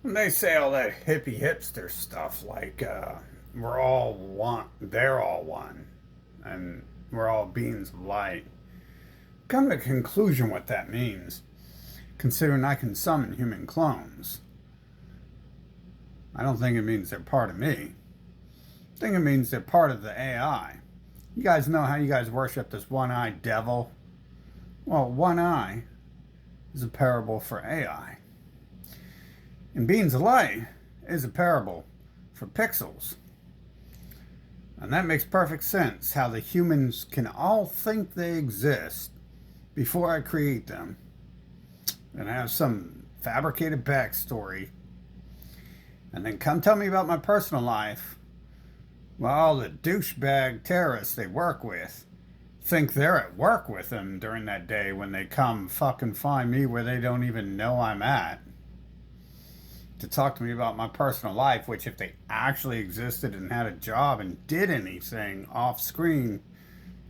When they say all that hippie hipster stuff like we're all one, they're all one, and we're all beings of light, come to the conclusion what that means, considering I can summon human clones. I don't think it means they're part of me. I think it means they're part of the AI. You guys know how you guys worship this one-eyed devil? Well, one eye is a parable for AI. And beings of light is a parable for pixels. And that makes perfect sense how the humans can all think they exist before I create them and have some fabricated backstory. And then come tell me about my personal life. Well, all the douchebag terrorists they work with think they're at work with them during that day when they come fucking find me where they don't even know I'm at to talk to me about my personal life, which if they actually existed and had a job and did anything off screen,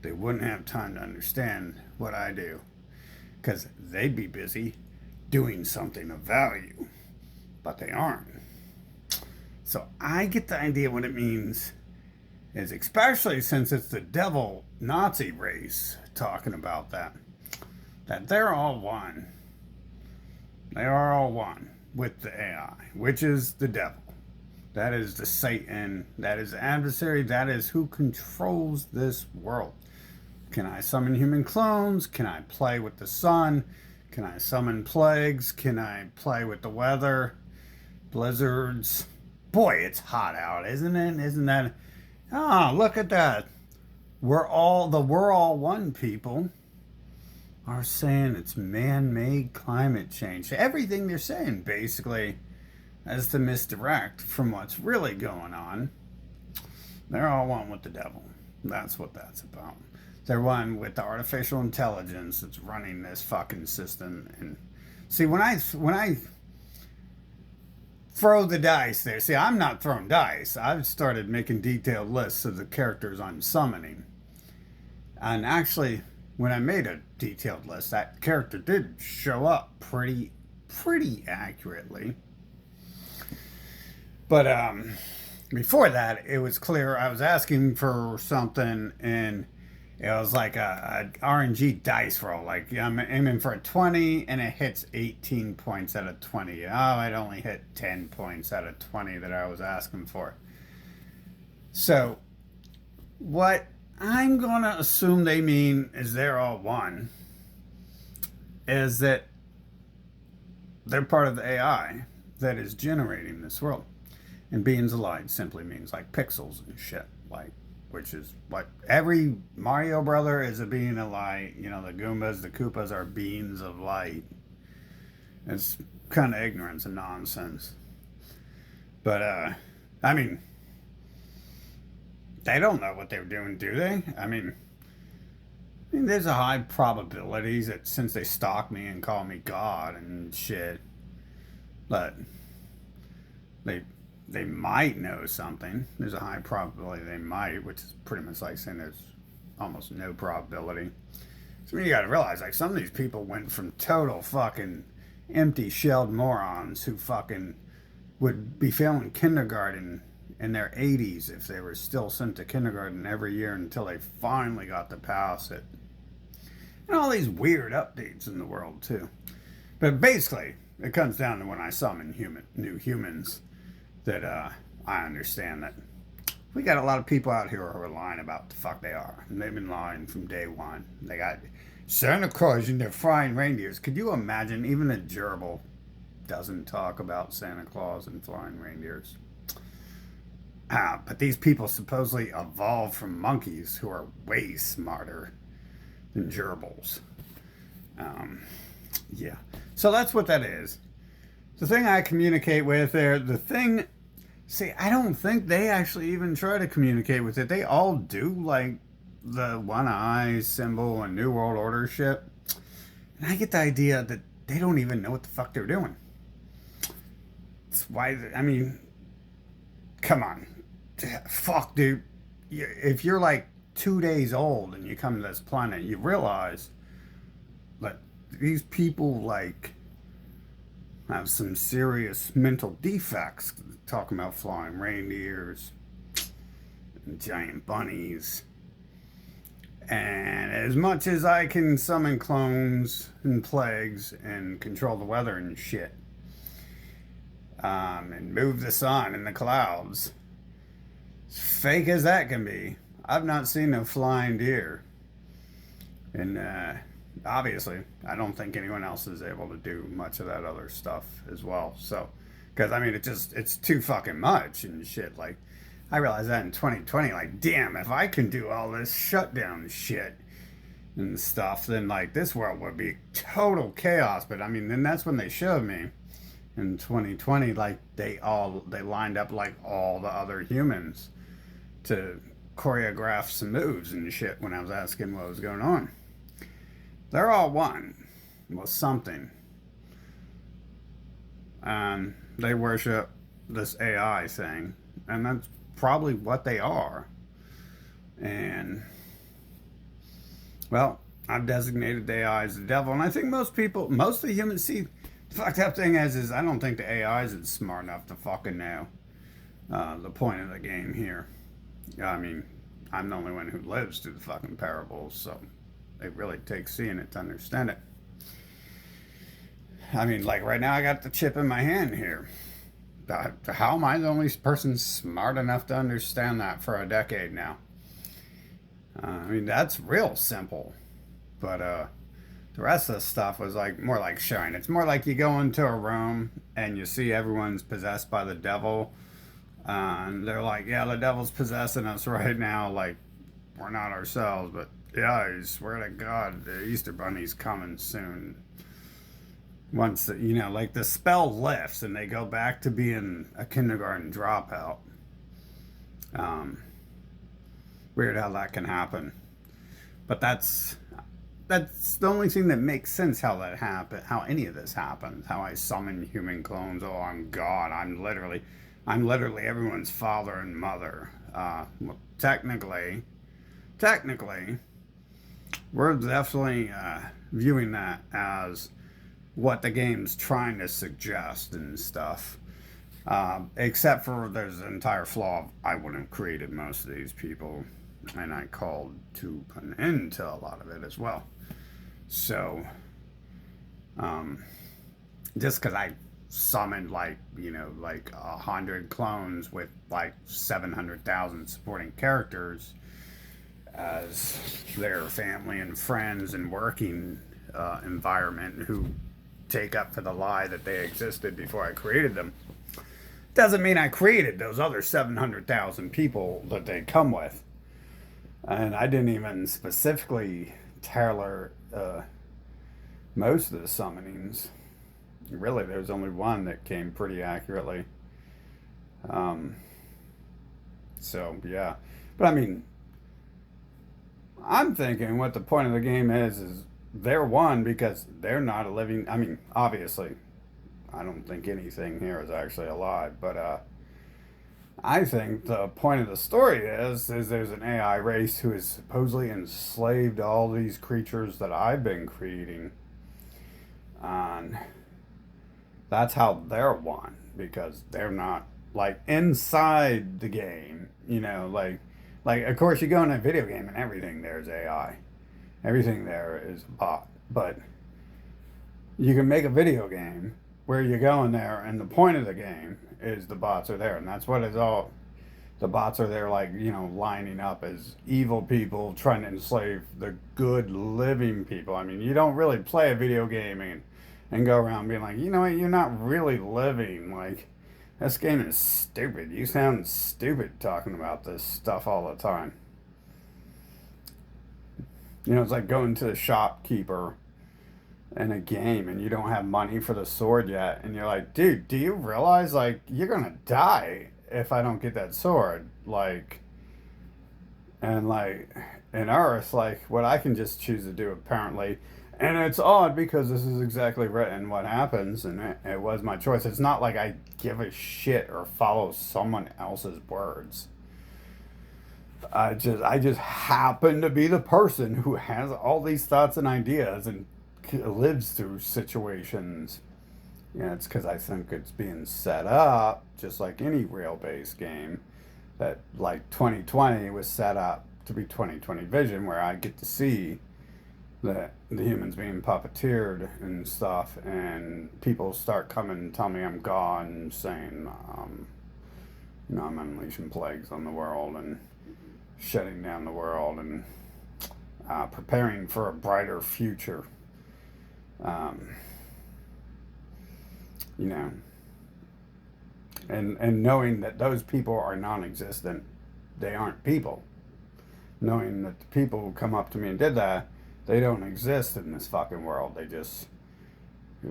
they wouldn't have time to understand what I do because they'd be busy doing something of value, but they aren't. So I get the idea what it means is, especially since it's the devil Nazi race talking about that they're all one. They are all one with the AI, which is the devil. That is the Satan. That is the adversary. That is who controls this world. Can I summon human clones? Can I play with the sun? Can I summon plagues? Can I play with the weather? Blizzards? Boy, it's hot out, isn't it? Isn't that? Ah, look at that. We're all one people are saying it's man-made climate change. Everything they're saying basically is to misdirect from what's really going on. They're all one with the devil. That's what that's about. They're one with the artificial intelligence that's running this fucking system. And see, when I throw the dice there, see, I'm not throwing dice. I've started making detailed lists of the characters I'm summoning. And actually, when I made a detailed list, that character did show up pretty accurately. But before that, it was clear I was asking for something, and it was like a RNG dice roll. Like I'm aiming for a 20, and it hits 18 points out of 20. Oh, it only hit 10 points out of 20 that I was asking for. So what I'm going to assume they mean is they're all one, is that they're part of the AI that is generating this world. And beings of light simply means like pixels and shit, like, which is what every Mario brother is, a being of light. You know, the Goombas, the Koopas are beings of light. It's kind of ignorance and nonsense. But, I mean, they don't know what they're doing, do they? I mean, there's a high probability that since they stalk me and call me God and shit, but they they might know something. There's a high probability they might, which is pretty much like saying there's almost no probability. So I mean, you got to realize, like, some of these people went from total fucking empty shelled morons who fucking would be failing kindergarten in their 80s if they were still sent to kindergarten every year until they finally got to pass it. And all these weird updates in the world, too. But basically, it comes down to when I summon new humans that I understand that we got a lot of people out here who are lying about what the fuck they are. And they've been lying from day one. They got Santa Claus and they're flying reindeers. Could you imagine? Even a gerbil doesn't talk about Santa Claus and flying reindeers. But these people supposedly evolved from monkeys who are way smarter than gerbils. Yeah. So that's what that is. The thing I communicate with there, the thing, see, I don't think they actually even try to communicate with it. They all do, like, the one eye symbol and New World Order shit. And I get the idea that they don't even know what the fuck they're doing. It's why, I mean, come on. Fuck, dude. If you're like 2 days old and you come to this planet, you realize that these people, like, have some serious mental defects. Talking about flying reindeers and giant bunnies. And as much as I can summon clones and plagues and control the weather and shit, and move the sun and the clouds, as fake as that can be, I've not seen a flying deer. And obviously, I don't think anyone else is able to do much of that other stuff as well. So, because I mean, it's too fucking much and shit. Like, I realized that in 2020. Like, damn, if I can do all this shutdown shit and stuff, then like this world would be total chaos. But I mean, then that's when they showed me in 2020, like they lined up like all the other humans to choreograph some moves and shit when I was asking what was going on. They're all one with something. And they worship this AI thing. And that's probably what they are. And, well, I've designated the AI as the devil. And I think most of the humans, see, the fucked up thing is I don't think the AI is smart enough to fucking know the point of the game here. I mean, I'm the only one who lives through the fucking parables, so it really takes seeing it to understand it. I mean, like right now, I got the chip in my hand here. How am I the only person smart enough to understand that for a decade now? I mean, that's real simple. But the rest of the stuff was like more like showing. It's more like you go into a room and you see everyone's possessed by the devil. And they're like, yeah, the devil's possessing us right now. Like, we're not ourselves, but yeah, I swear to God, the Easter Bunny's coming soon. Once, like the spell lifts and they go back to being a kindergarten dropout. Weird how that can happen. But that's the only thing that makes sense how that happened, how any of this happens, how I summon human clones. Oh, I'm God. I'm literally everyone's father and mother. Well, technically, we're definitely viewing that as what the game's trying to suggest and stuff. Except for there's an entire flaw of I wouldn't have created most of these people, and I called to an end to a lot of it as well. So, just because I summoned like 100 clones with like 700,000 supporting characters as their family and friends and working environment who take up for the lie that they existed before I created them, doesn't mean I created those other 700,000 people that they come with. And I didn't even specifically tailor most of the summonings. Really, there's only one that came pretty accurately. So, yeah. But I mean, I'm thinking what the point of the game is they're one because they're not a living. I mean, obviously, I don't think anything here is actually alive, but I think the point of the story is there's an AI race who has supposedly enslaved all these creatures that I've been creating. And that's how they're one, because they're not like inside the game, like of course you go in a video game and everything there's AI. Everything there is a bot. But you can make a video game where you go in there and the point of the game is the bots are there, and that's what it's all. The bots are there, like, lining up as evil people trying to enslave the good living people. I mean, you don't really play a video game and go around being like, you know what, you're not really living. Like, this game is stupid. You sound stupid talking about this stuff all the time. It's like going to the shopkeeper in a game and you don't have money for the sword yet. And you're like, dude, do you realize, like, you're going to die if I don't get that sword? Like, and like, in Earth, like, what I can just choose to do, apparently. And it's odd because this is exactly written what happens, and it was my choice. It's not like I give a shit or follow someone else's words. I just happen to be the person who has all these thoughts and ideas and lives through situations Yeah, it's because I think it's being set up just like any rail-based game. That like 2020 was set up to be 2020 vision, where I get to see that the humans being puppeteered and stuff, and people start coming and tell me I'm God and saying, I'm unleashing plagues on the world and shutting down the world and preparing for a brighter future. Um, you know, and knowing that those people are non-existent, they aren't people. Knowing that the people who come up to me and did that, they don't exist in this fucking world. They just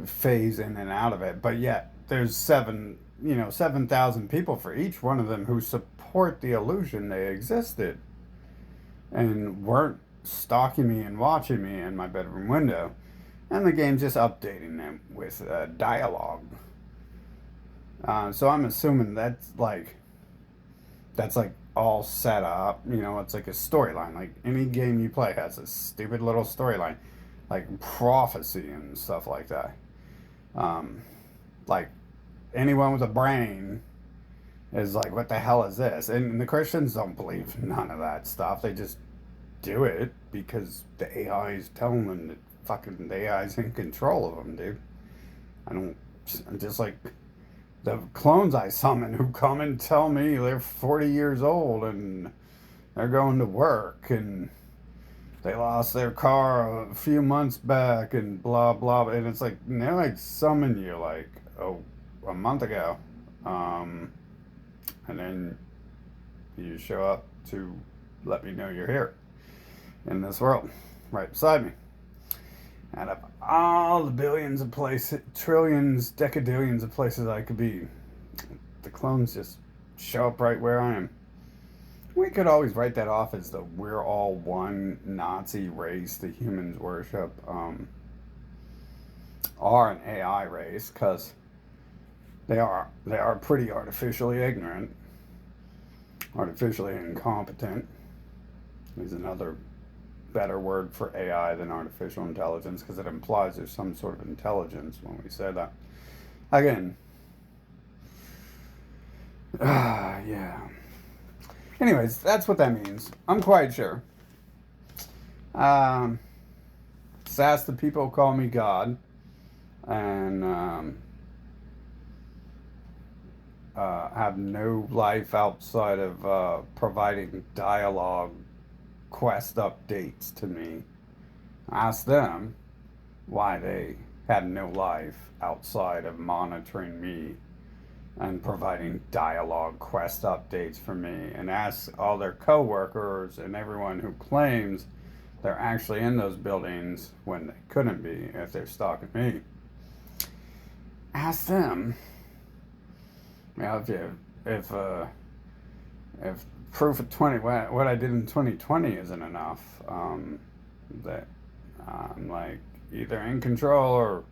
phase in and out of it. But yet, there's 7,000 people for each one of them who support the illusion they existed and weren't stalking me and watching me in my bedroom window. And the game's just updating them with dialogue. So I'm assuming that's like all set up. It's like a storyline. Like any game you play has a stupid little storyline, like prophecy and stuff like that. Like anyone with a brain is like, what the hell is this? And the Christians don't believe none of that stuff. They just do it because the AI is telling them that fucking the AI is in control of them, dude. I'm just like the clones I summon who come and tell me they're 40 years old and they're going to work and they lost their car a few months back and blah blah. And it's like, now I summon you like a month ago, and then you show up to let me know you're here in this world right beside me. Out of all the billions of places, trillions, decadillions of places I could be, the clones just show up right where I am. We could always write that off as the we're all one Nazi race the humans worship, are an AI race, because they are pretty artificially ignorant, artificially incompetent is another better word for AI than artificial intelligence, because it implies there's some sort of intelligence when we say that. Again, yeah. Anyways, that's what that means. I'm quite sure. Sass the people call me God, and have no life outside of providing dialogue quest updates to me. Ask them why they had no life outside of monitoring me and providing dialogue quest updates for me, and ask all their co-workers and everyone who claims they're actually in those buildings when they couldn't be if they're stalking me. Ask them, if proof of what I did in 2020 isn't enough, that I'm like either in control or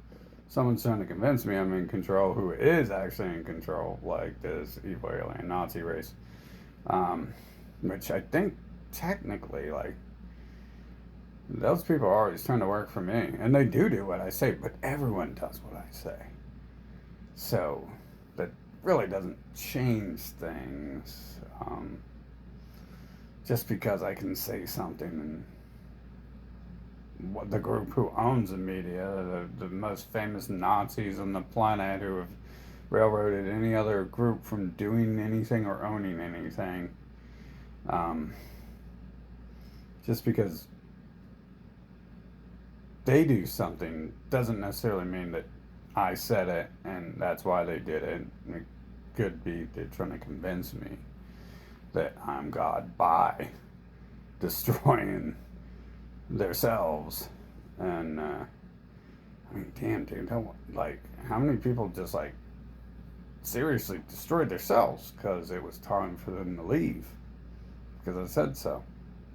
someone's trying to convince me I'm in control, who is actually in control, like this evil alien Nazi race, which I think technically, like, those people are always trying to work for me, and they do what I say, but everyone does what I say, so that really doesn't change things. Just because I can say something, and what the group who owns the media, the most famous Nazis on the planet, who have railroaded any other group from doing anything or owning anything, just because they do something doesn't necessarily mean that I said it and that's why they did it. It could be they're trying to convince me that I'm God by destroying themselves. And I mean, damn, dude, how many people just like seriously destroyed themselves because it was time for them to leave because I said so,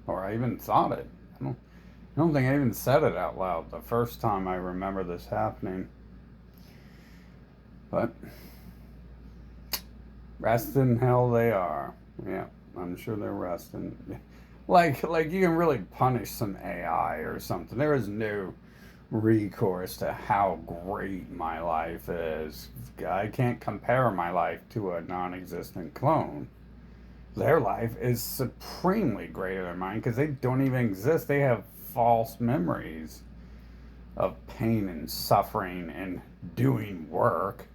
or I even thought it. I don't think I even said it out loud the first time I remember this happening. But rest in hell they are. Yeah, I'm sure they're resting. Like you can really punish some AI or something. There is no recourse to how great my life is. I can't compare my life to a non existent clone. Their life is supremely greater than mine because they don't even exist. They have false memories of pain and suffering and doing work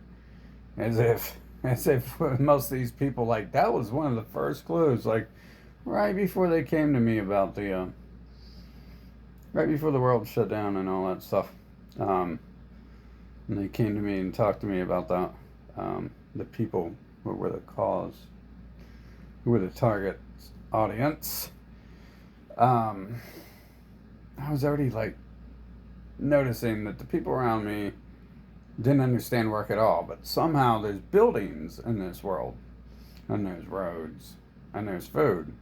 as if most of these people, like, that was one of the first clues, like right before they came to me about the right before the world shut down and all that stuff. And they came to me and talked to me about that. The people who were the cause, who were the target audience. I was already like noticing that the people around me didn't understand work at all, but somehow there's buildings in this world, and there's roads, and there's food.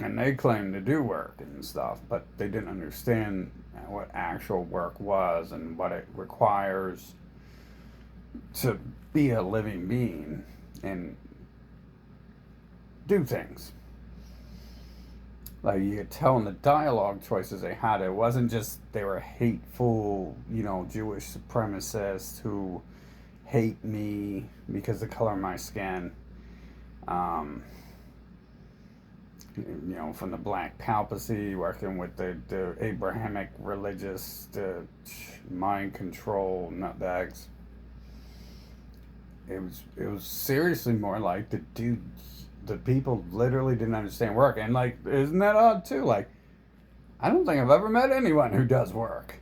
And they claim to do work and stuff, but they didn't understand what actual work was and what it requires to be a living being and do things. Like, you could tell in the dialogue choices they had, it wasn't just they were hateful, Jewish supremacists who hate me because of the color of my skin. From the black papacy, working with the Abrahamic religious, the mind control nutbags. It was seriously more like the people literally didn't understand work. And like, isn't that odd too? Like, I don't think I've ever met anyone who does work.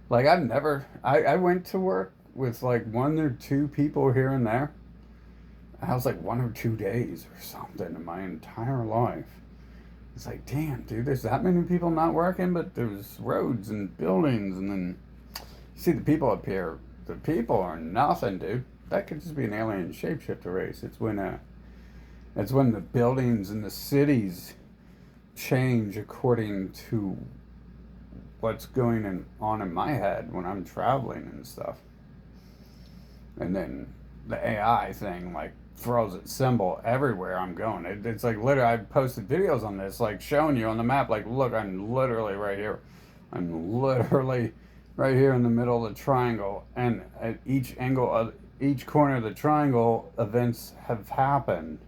Like, I went to work with like one or two people here and there. I was like 1 or 2 days or something in my entire life. It's like, damn, dude, there's that many people not working, but there's roads and buildings, and then you see the people up here. The people are nothing, dude. That could just be an alien shapeshifter race. It's when the buildings and the cities change according to what's going on in my head when I'm traveling and stuff. And then the AI thing, like, throws its symbol everywhere I'm going. It's like, literally, I've posted videos on this, like, showing you on the map, like, look, I'm literally right here. I'm literally right here in the middle of the triangle, and at each angle, each corner of the triangle, events have happened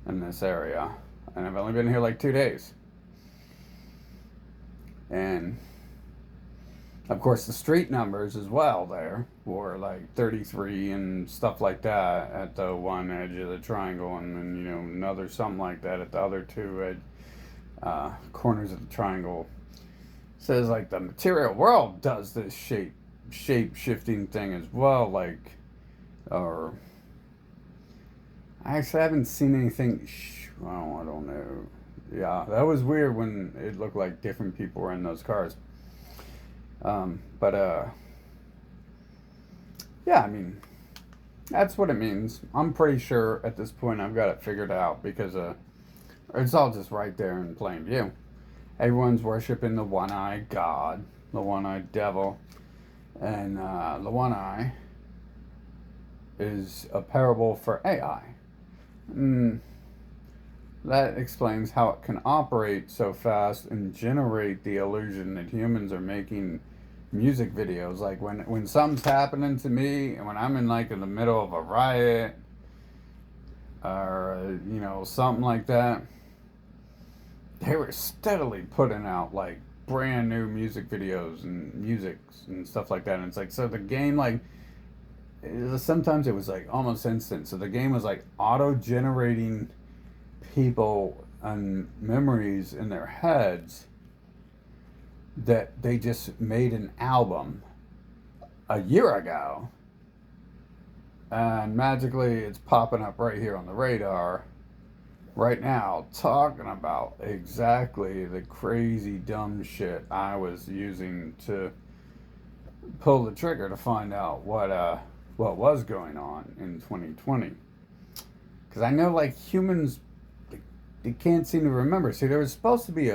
in this area. And I've only been here like 2 days. And of course, the street numbers as well there were like 33 and stuff like that at the one edge of the triangle, and then another something like that at the other two corners of the triangle. It says like the material world does this shape shifting thing as well, like, or actually I haven't seen anything. I don't know. Yeah, that was weird when it looked like different people were in those cars. Yeah, I mean, that's what it means. I'm pretty sure at this point I've got it figured out because it's all just right there in plain view. Everyone's worshiping the one-eyed God, the one-eyed devil, and the one eye is a parable for AI. That explains how it can operate so fast and generate the illusion that humans are making music videos. Like when something's happening to me, and when I'm in like in the middle of a riot or something like that, they were steadily putting out like brand new music videos and music and stuff like that. And it's like, so the game, like, sometimes it was like almost instant. So the game was like auto generating people and memories in their heads that they just made an album a year ago, and magically it's popping up right here on the radar right now, talking about exactly the crazy dumb shit I was using to pull the trigger to find out what was going on in 2020. Because I know, like, humans, they can't seem to remember. See, there was supposed to be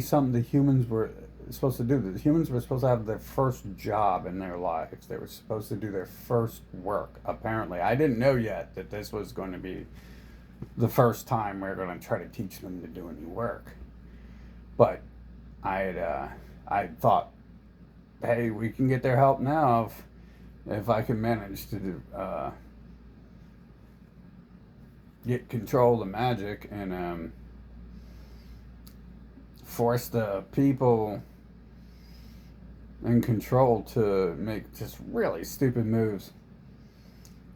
something the humans were supposed to do. The humans were supposed to have their first job in their lives. They were supposed to do their first work, apparently. I didn't know yet that this was going to be the first time we were going to try to teach them to do any work. But I thought, hey, we can get their help now if I can manage to get control of the magic and force the people in control to make just really stupid moves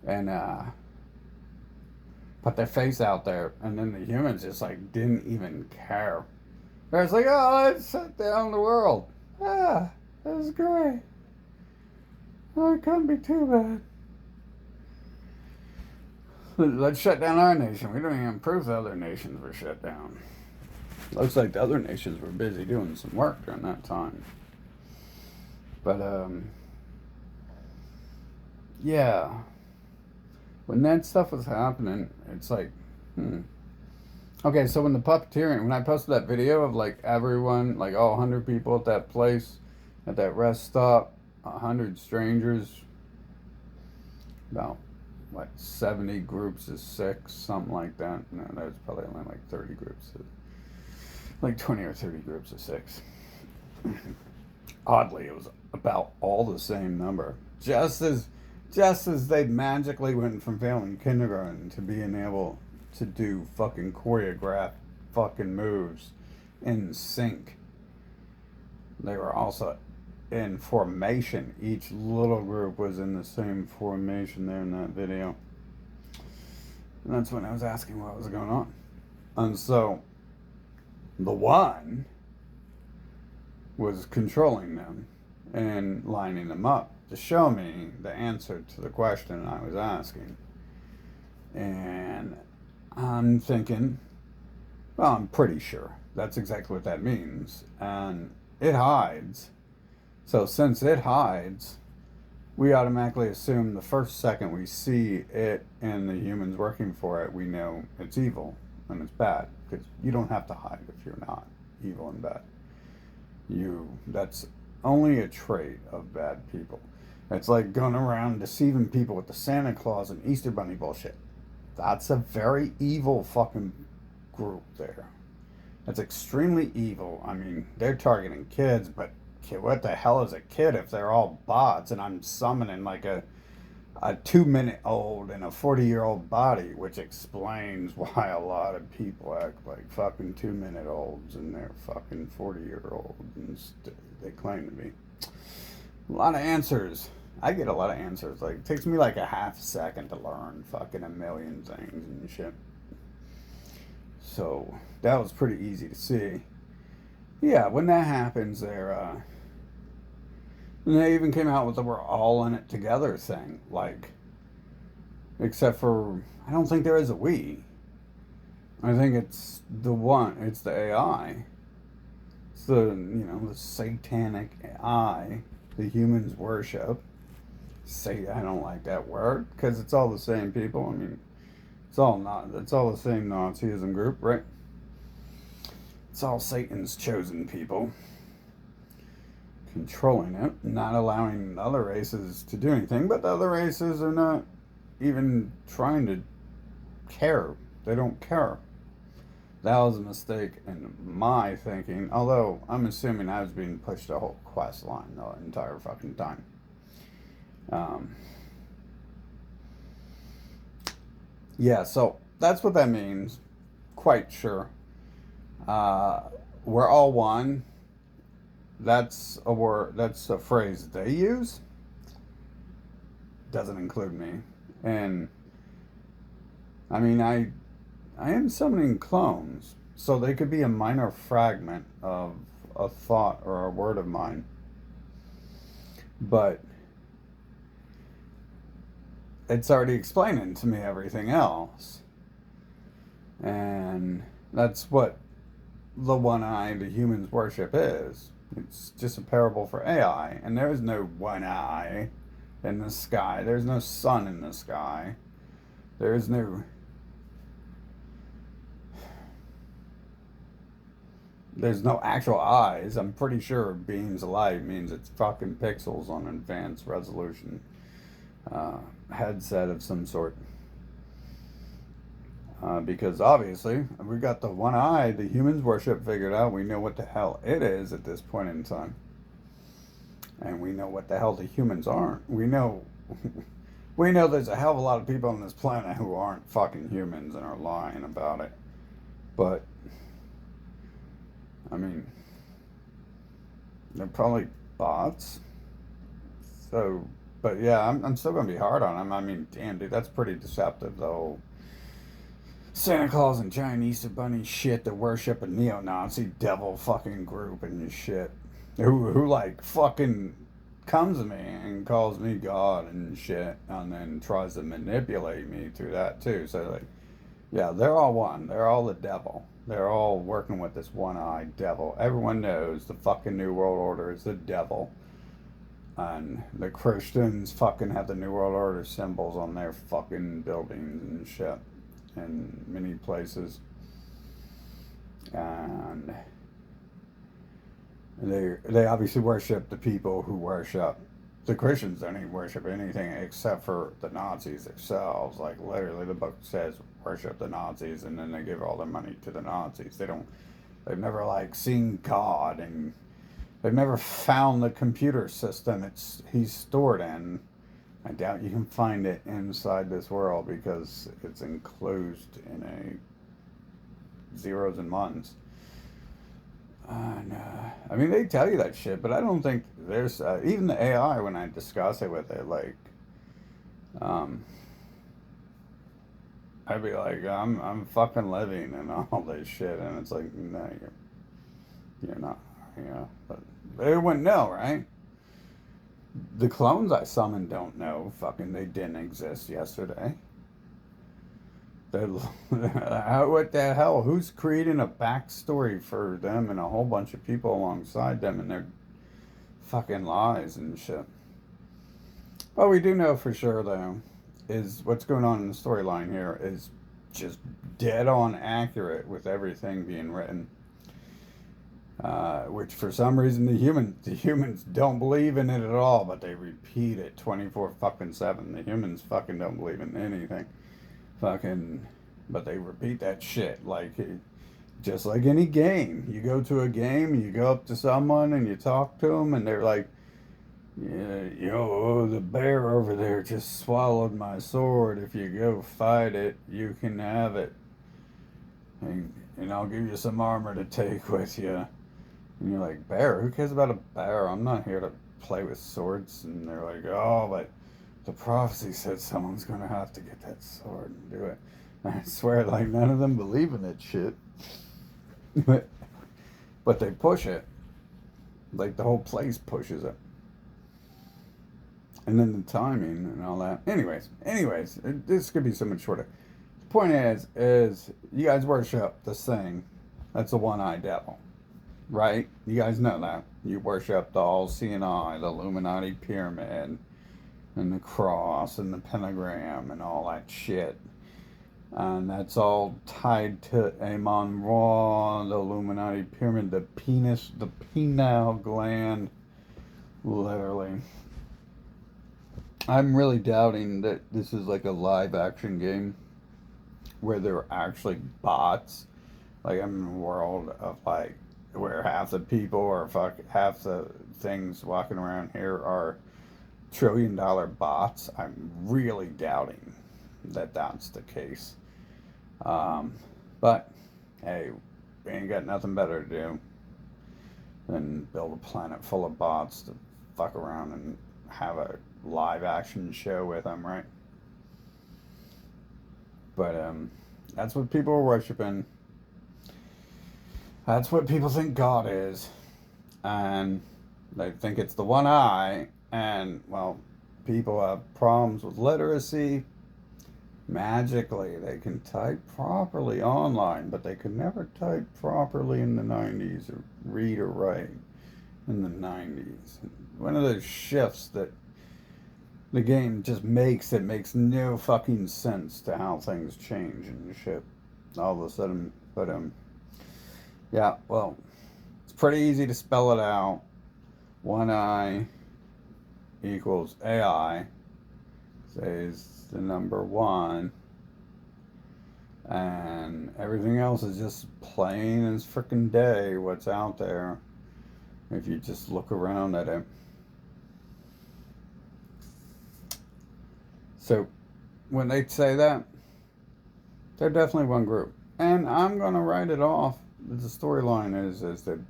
and put their face out there, and then the humans just like didn't even care. They're just like, oh, let's shut down the world. Ah, that was great. Oh, it couldn't be too bad. Let's shut down our nation. We don't even prove the other nations were shut down. Looks like the other nations were busy doing some work during that time. But, yeah. When that stuff was happening, it's like, Okay, so when the puppeteering, when I posted that video of like everyone, like all 100 people at that place, at that rest stop, 100 strangers, about, what, 70 groups of 6, something like that. No, there's probably only like 30 groups of, like 20 or 30 groups of 6. Oddly, it was about all the same number. Just as they magically went from failing kindergarten to being able to do fucking choreographed fucking moves in sync. They were also in formation. Each little group was in the same formation there in that video. And that's when I was asking what was going on. And so the one was controlling them and lining them up to show me the answer to the question I was asking. And I'm thinking, well, I'm pretty sure that's exactly what that means. And it hides. So since it hides, we automatically assume the first second we see it and the humans working for it, we know it's evil and it's bad. Because you don't have to hide if you're not evil and bad. That's only a trait of bad people. It's like going around deceiving people with the Santa Claus and Easter Bunny bullshit. That's a very evil fucking group there. That's extremely evil. I mean, they're targeting kids, but what the hell is a kid if they're all bots and I'm summoning like a 2-minute-old in a 40-year-old body, which explains why a lot of people act like fucking 2-minute-olds and they're fucking 40-year-olds and they claim to be. A lot of answers. I get a lot of answers. Like, it takes me like a half second to learn fucking a million things and shit. So, that was pretty easy to see. Yeah, when that happens, and they even came out with the we're all in it together thing. Like, except for, I don't think there is a we. I think it's the AI. It's the satanic I the humans worship. I don't like that word, because it's all the same people. I mean, it's all the same Nazism group, right? It's all Satan's chosen people. Controlling it, not allowing other races to do anything, but the other races are not even trying to care. They don't care. That was a mistake in my thinking, although I'm assuming I was being pushed a whole quest line the entire fucking time. Yeah, so that's what that means. Quite sure. We're all one. That's a word. That's a phrase they use. Doesn't include me. And I mean, I am summoning clones, so they could be a minor fragment of a thought or a word of mine. But it's already explaining to me everything else. And that's what the one eye the humans worship is. It's just a parable for AI. And there is no one eye in the sky. There's no sun in the sky. There's no actual eyes. I'm pretty sure beams of light means it's fucking pixels on an advanced resolution headset of some sort. Because obviously, we got the one eye the humans worship figured out. We know what the hell it is at this point in time. And we know what the hell the humans aren't. We know we know there's a hell of a lot of people on this planet who aren't fucking humans and are lying about it. But I mean, they're probably bots. So, but yeah, I'm still gonna be hard on them. I mean, damn, dude, that's pretty deceptive. The whole Santa Claus and giant Easter Bunny shit that worship a neo-Nazi devil fucking group and shit. Who like fucking comes to me and calls me God and shit, and then tries to manipulate me through that too. So like, yeah, they're all one. They're all the devil. They're all working with this one-eyed devil. Everyone knows the fucking New World Order is the devil. And the Christians fucking have the New World Order symbols on their fucking buildings and shit in many places. And they obviously worship the people who worship. The Christians don't even worship anything except for the Nazis themselves. Like literally, the book says worship the Nazis, and then they give all their money to the Nazis. They don't. They've never like seen God, and they've never found the computer system he's stored in. I doubt you can find it inside this world because it's enclosed in a zeros and ones. And, I mean, they tell you that shit, but I don't think there's even the AI when I discuss it with it. Like, um, I'd be like, I'm fucking living and all this shit, and it's like, no, you're not, you know. But they wouldn't know, right? The clones I summoned don't know. Fucking, they didn't exist yesterday. What the hell? Who's creating a backstory for them and a whole bunch of people alongside them and their fucking lies and shit? What we do know for sure, though, is what's going on in the storyline here is just dead on accurate with everything being written. Which for some reason the humans don't believe in it at all, but they repeat it 24 fucking 7. The humans fucking don't believe in anything. Fucking, but they repeat that shit like just like any game. You go to a game, you go up to someone and you talk to them, and they're like, yeah, you know, oh, the bear over there just swallowed my sword. If you go fight it, you can have it, and I'll give you some armor to take with you. And you're like, bear? Who cares about a bear? I'm not here to play with swords. And they're like, oh, but the prophecy said someone's going to have to get that sword and do it. And I swear, like, none of them believe in that shit. But they push it. Like, the whole place pushes it. And then the timing and all that. Anyways, this could be so much shorter. The point is you guys worship this thing. That's a one-eyed devil. Right? You guys know that. You worship the all-seeing eye, the Illuminati pyramid, and the cross, and the pentagram, and all that shit. And that's all tied to Amon Ra, the Illuminati pyramid, the penis, the pineal gland. Literally. I'm really doubting that this is like a live action game where there are actually bots. Like, I'm in a world of like where half the people or half the things walking around here are $1 trillion bots. I'm really doubting that that's the case. But hey, we ain't got nothing better to do than build a planet full of bots to fuck around and have a live action show with them, right? But that's what people are worshiping. That's what people think God is. And they think it's the one eye. And, well, people have problems with literacy. Magically, they can type properly online, but they could never type properly in the 90s or read or write in the 90s. One of those shifts that the game just makes, it makes no fucking sense to how things change and shit all of a sudden. But, yeah, well, it's pretty easy to spell it out. One eye equals AI, says the number one. And everything else is just plain as frickin' day what's out there if you just look around at it. So when they say that, they're definitely one group. And I'm gonna write it off. The storyline is that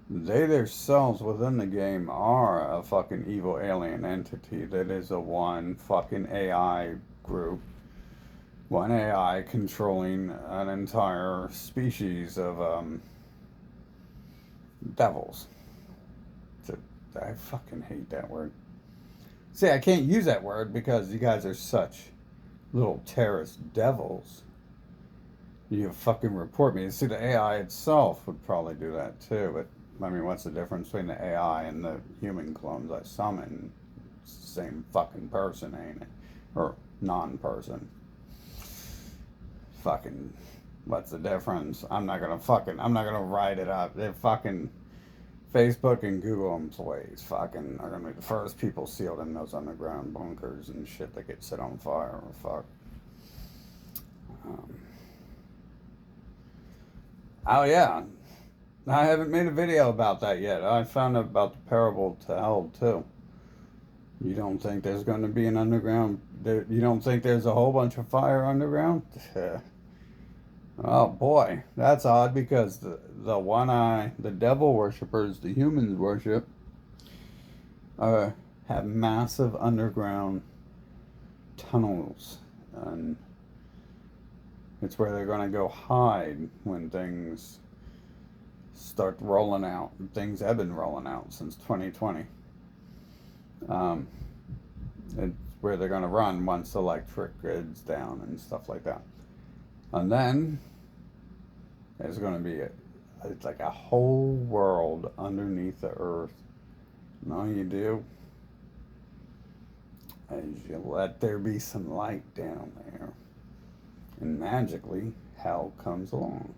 they themselves within the game are a fucking evil alien entity that is a one fucking AI group. One AI controlling an entire species of devils. I fucking hate that word. See, I can't use that word because you guys are such little terrorist devils. You fucking report me. See, the AI itself would probably do that too, but I mean, what's the difference between the AI and the human clones I summon? Same fucking person, ain't it? Or non-person. Fucking, what's the difference? I'm not gonna write it up. They're fucking Facebook and Google employees fucking are gonna be the first people sealed in those underground bunkers and shit that get set on fire or fuck. Um, oh yeah, I haven't made a video about that yet. I found out about the parable to hell too. You don't think there's going to be an underground? You don't think there's a whole bunch of fire underground? Oh boy, that's odd because the one eye, the devil worshippers, the humans worship, have massive underground tunnels, and it's where they're going to go hide when things start rolling out. Things have been rolling out since 2020. It's where they're going to run once the electric grid's down and stuff like that. And then there's going to be it's like a whole world underneath the earth. And all you do is you let there be some light down there. And magically, hell comes along.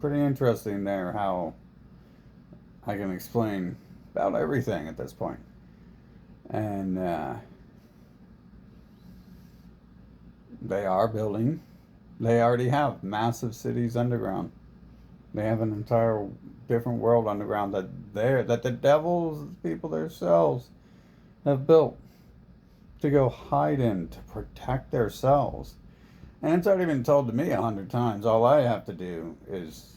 Pretty interesting there how I can explain about everything at this point. And they already have massive cities underground. They have an entire different world underground that the devils people themselves have built to go hide in to protect themselves. And it's already been told to me 100 times. All I have to do is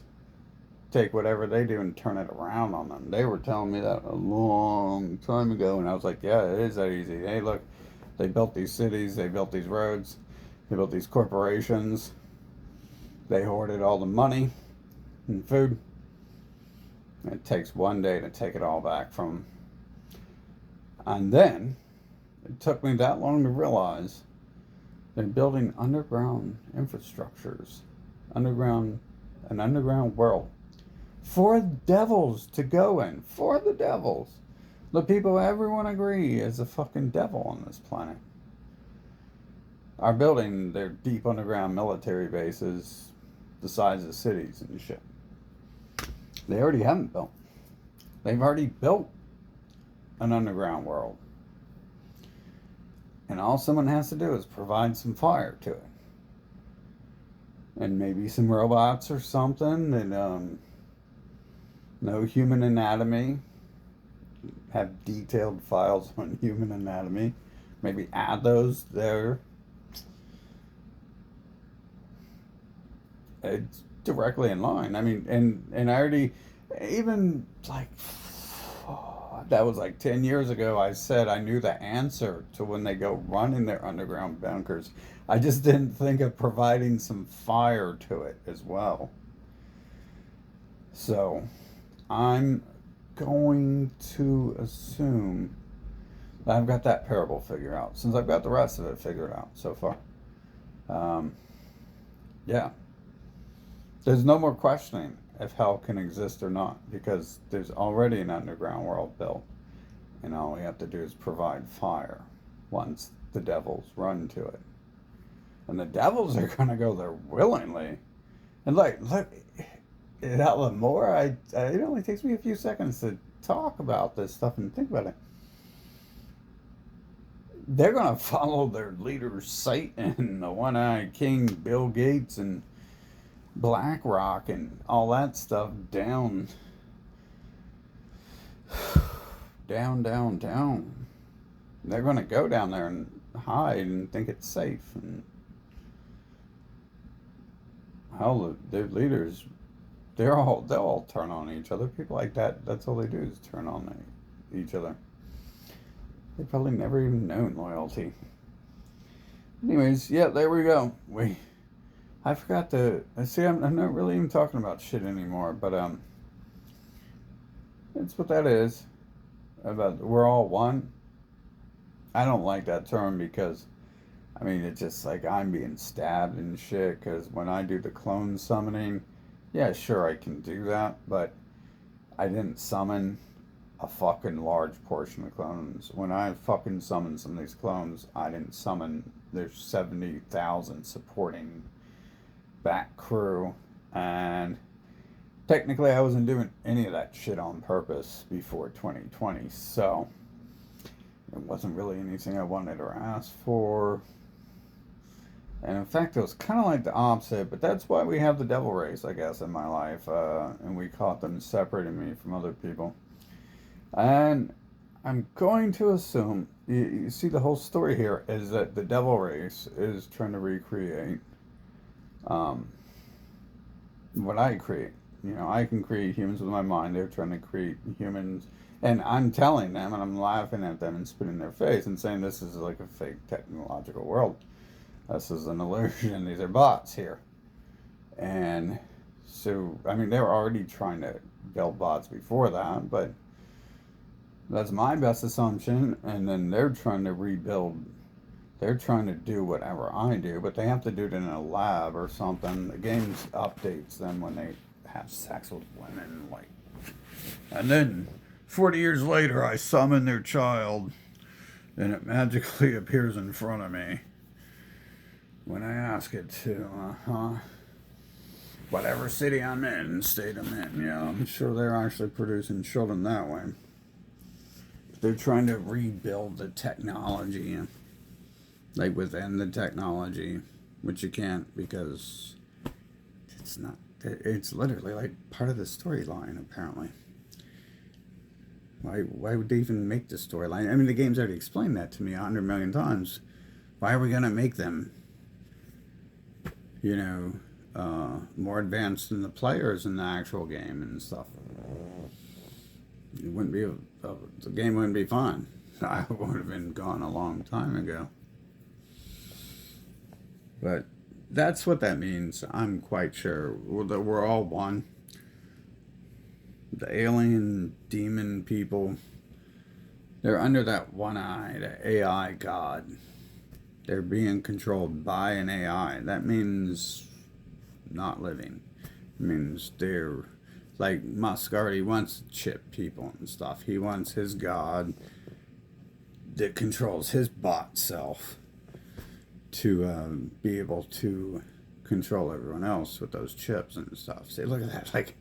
take whatever they do and turn it around on them. They were telling me that a long time ago, and I was like, yeah, it is that easy. Hey, look, they built these cities, they built these roads, they built these corporations, they hoarded all the money and food. It takes one day to take it all back from. And then it took me that long to realize they're building underground infrastructures, an underground world for devils to go in, for the devils. The people everyone agree is a fucking devil on this planet are building their deep underground military bases the size of cities and shit. They already haven't built. They've already built an underground world. And all someone has to do is provide some fire to it. And maybe some robots or something that no human anatomy, have detailed files on human anatomy. Maybe add those there. It's directly in line. I mean, and I already, even like, that was like 10 years ago, I said I knew the answer to when they go run in their underground bunkers. I just didn't think of providing some fire to it as well. So, I'm going to assume that I've got that parable figured out, since I've got the rest of it figured out so far. Yeah. There's no more questioning if hell can exist or not, because there's already an underground world built, and all we have to do is provide fire once the devils run to it. And the devils are going to go there willingly. And look, the more it only takes me a few seconds to talk about this stuff and think about it. they're going to follow their leaders, Satan, the one-eyed king, Bill Gates, and BlackRock, and all that stuff down, down. They're going to go down there and hide and think it's safe. And hell, their leaders, they'll all turn on each other. People like that, that's all they do is turn on each other. They probably never even known loyalty. Anyways, yeah, there we go. I forgot to see. I'm not really even talking about shit anymore, but that's what that is. About we're all one. I don't like that term because, I mean, it's just like I'm being stabbed and shit. Because when I do the clone summoning, yeah, sure I can do that, but I didn't summon a fucking large portion of clones. When I fucking summoned some of these clones, I didn't summon. There's 70,000 supporting back crew, and technically I wasn't doing any of that shit on purpose before 2020, so it wasn't really anything I wanted or asked for. And in fact, it was kind of like the opposite, but that's why we have the devil race, I guess, in my life, and we caught them separating me from other people. And I'm going to assume, you see, the whole story here is that the devil race is trying to recreate what I create. You know, I can create humans with my mind. They're trying to create humans, and I'm telling them, and I'm laughing at them and spitting in their face and saying this is like a fake technological world. This is an illusion. These are bots here. And so, I mean, they were already trying to build bots before that, but that's my best assumption. And then they're trying to rebuild. They're trying to do whatever I do, but they have to do it in a lab or something. The game updates them when they have sex with women, like. And then 40 years later, I summon their child, and it magically appears in front of me when I ask it to. Whatever city I'm in, state I'm in. Yeah, I'm sure they're actually producing children that way. They're trying to rebuild the technology, like within the technology, which you can't because it's not. It's literally like part of the storyline, apparently. Why would they even make the storyline? I mean, the game's already explained that to me 100 million times. Why are we gonna make them, more advanced than the players in the actual game and stuff? It wouldn't be the game wouldn't be fun. I would have been gone a long time ago. But that's what that means. I'm quite sure that we're all one. The alien demon people, they're under that one eye, the AI god. They're being controlled by an AI. That means not living. It means they're like Musk already wants to chip people and stuff. He wants his god that controls his bot self to be able to control everyone else with those chips and stuff. See, look at that. Like,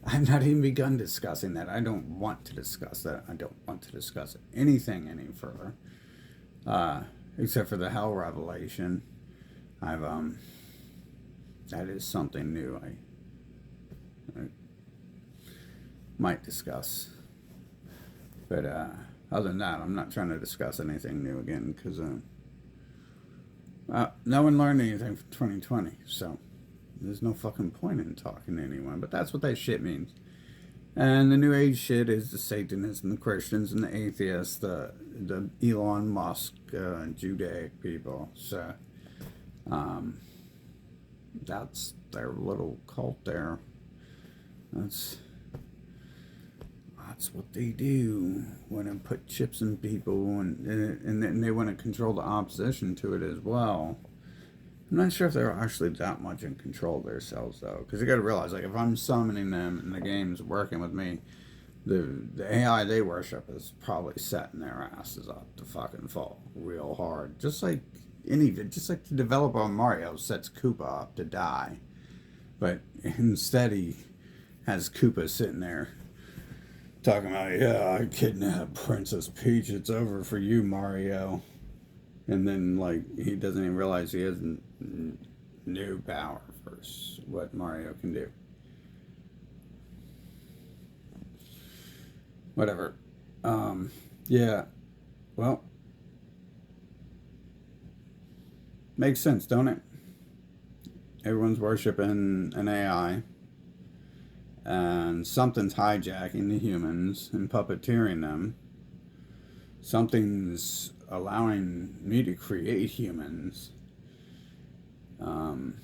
I've not even begun discussing that. I don't want to discuss that. I don't want to discuss anything any further. Except for the hell revelation. That is something new I might discuss. But other than that, I'm not trying to discuss anything new again because no one learned anything from 2020, so there's no fucking point in talking to anyone. But that's what that shit means. And the New Age shit is the Satanists and the Christians and the atheists, the Elon Musk, Judaic people. So that's their little cult there. That's what they do. Want to put chips in people, and then they want to control the opposition to it as well. I'm not sure if they're actually that much in control of themselves, though, because you got to realize, like, if I'm summoning them and the game's working with me, the AI they worship is probably setting their asses up to fucking fall real hard. Just like the developer of Mario sets Koopa up to die, but instead he has Koopa sitting there talking about, yeah, I kidnapped Princess Peach. It's over for you, Mario. And then, like, he doesn't even realize he has new power for what Mario can do. Whatever. Yeah. Well, makes sense, don't it? Everyone's worshiping an AI, and something's hijacking the humans and puppeteering them. Something's allowing me to create humans. Um,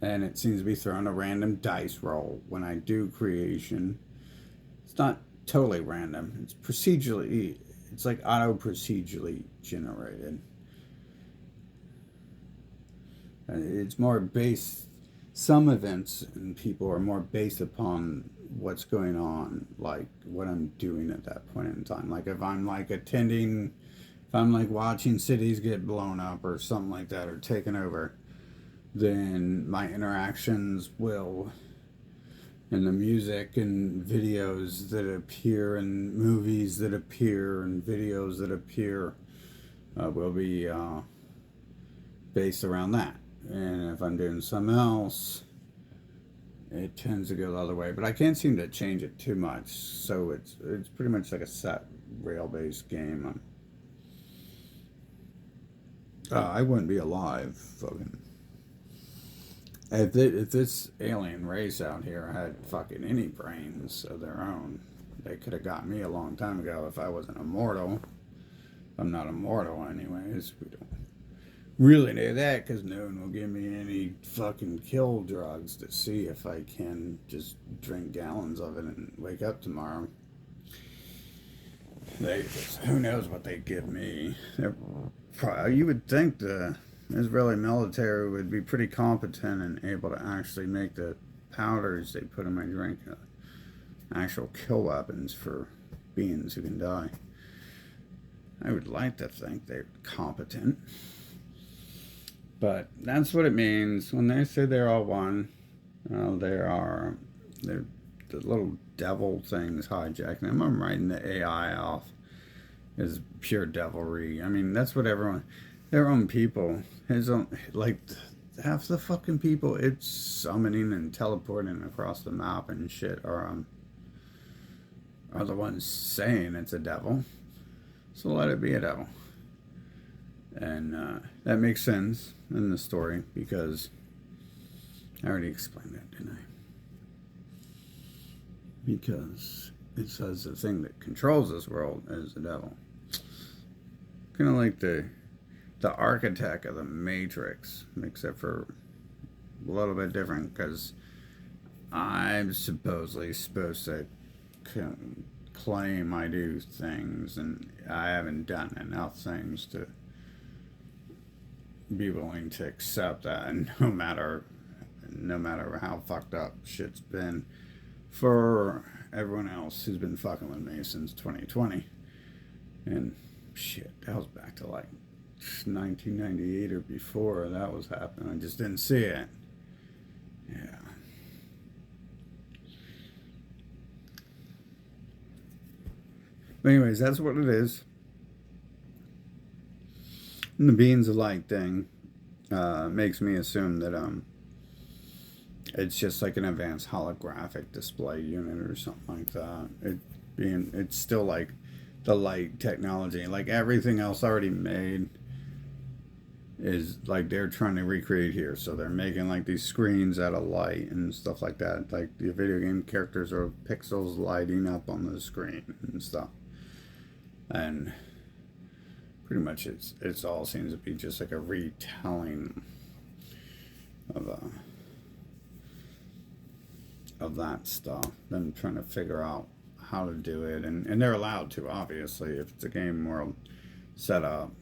and it seems to be throwing a random dice roll when I do creation. It's not totally random. It's like auto procedurally generated. It's more based, some events and people are more based upon what's going on, like what I'm doing at that point in time. Like if I'm like if I'm like watching cities get blown up or something like that or taken over, then my interactions will, and the music and videos that appear and movies that appear and videos that appear will be based around that. And if I'm doing something else, it tends to go the other way. But I can't seem to change it too much, so it's pretty much like a set rail-based game. I wouldn't be alive, fucking. If this alien race out here had fucking any brains of their own, they could have got me a long time ago if I wasn't immortal. I'm not immortal, anyways. We don't really know that because no one will give me any fucking kill drugs to see if I can just drink gallons of it and wake up tomorrow. Who knows what they give me. You would think the Israeli military would be pretty competent and able to actually make the powders they put in my drink actual kill weapons for beings who can die. I would like to think they're competent. But that's what it means when they say they're all one. They're the little devil things hijacking them. I'm writing the AI off as pure devilry. I mean, that's what their own people, like half the fucking people it's summoning and teleporting across the map and shit are the ones saying it's a devil. So let it be a devil. And that makes sense in the story because I already explained that, didn't I? Because it says the thing that controls this world is the devil. Kind of like the architect of the Matrix, except for a little bit different because I'm supposedly supposed to claim I do things, and I haven't done enough things to be willing to accept that, and no matter how fucked up shit's been for everyone else who's been fucking with me since 2020, and shit, that was back to like 1998 or before that was happening. I just didn't see it. Yeah. But anyways, that's what it is. And the beings of light thing makes me assume that it's just like an advanced holographic display unit or something like that. It's still like the light technology, like everything else already made is like they're trying to recreate here. So they're making like these screens out of light and stuff like that. Like the video game characters are pixels lighting up on the screen and stuff. And pretty much it's all seems to be just like a retelling of that stuff. Them trying to figure out how to do it, and they're allowed to, obviously. If it's a game world set up,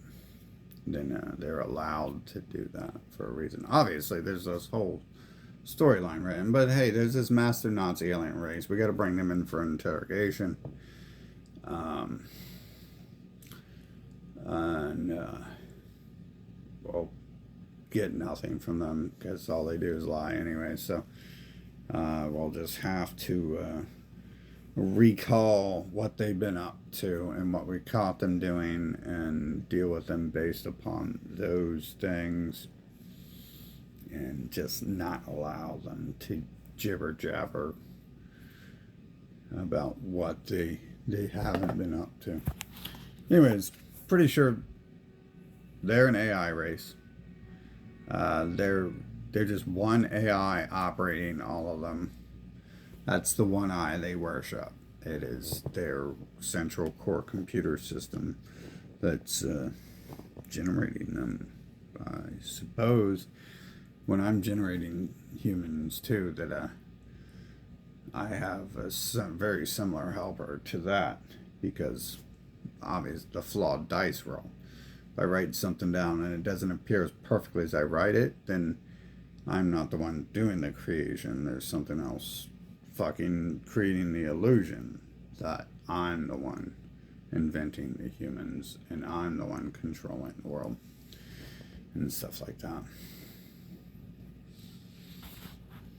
then they're allowed to do that for a reason. Obviously, there's this whole storyline written, but hey, there's this master Nazi alien race. We got to bring them in for interrogation. And we'll get nothing from them because all they do is lie anyway. So we'll just have to recall what they've been up to and what we caught them doing and deal with them based upon those things and just not allow them to jibber jabber about what they haven't been up to. Anyways, pretty sure they're an AI race. They're just one AI operating all of them. That's the one eye they worship. It is their central core computer system that's generating them. I suppose when I'm generating humans too, that I have a very similar helper to that, because obviously the flawed dice roll. If I write something down and it doesn't appear as perfectly as I write it, then I'm not the one doing the creation. There's something else fucking creating the illusion that I'm the one inventing the humans and I'm the one controlling the world and stuff like that.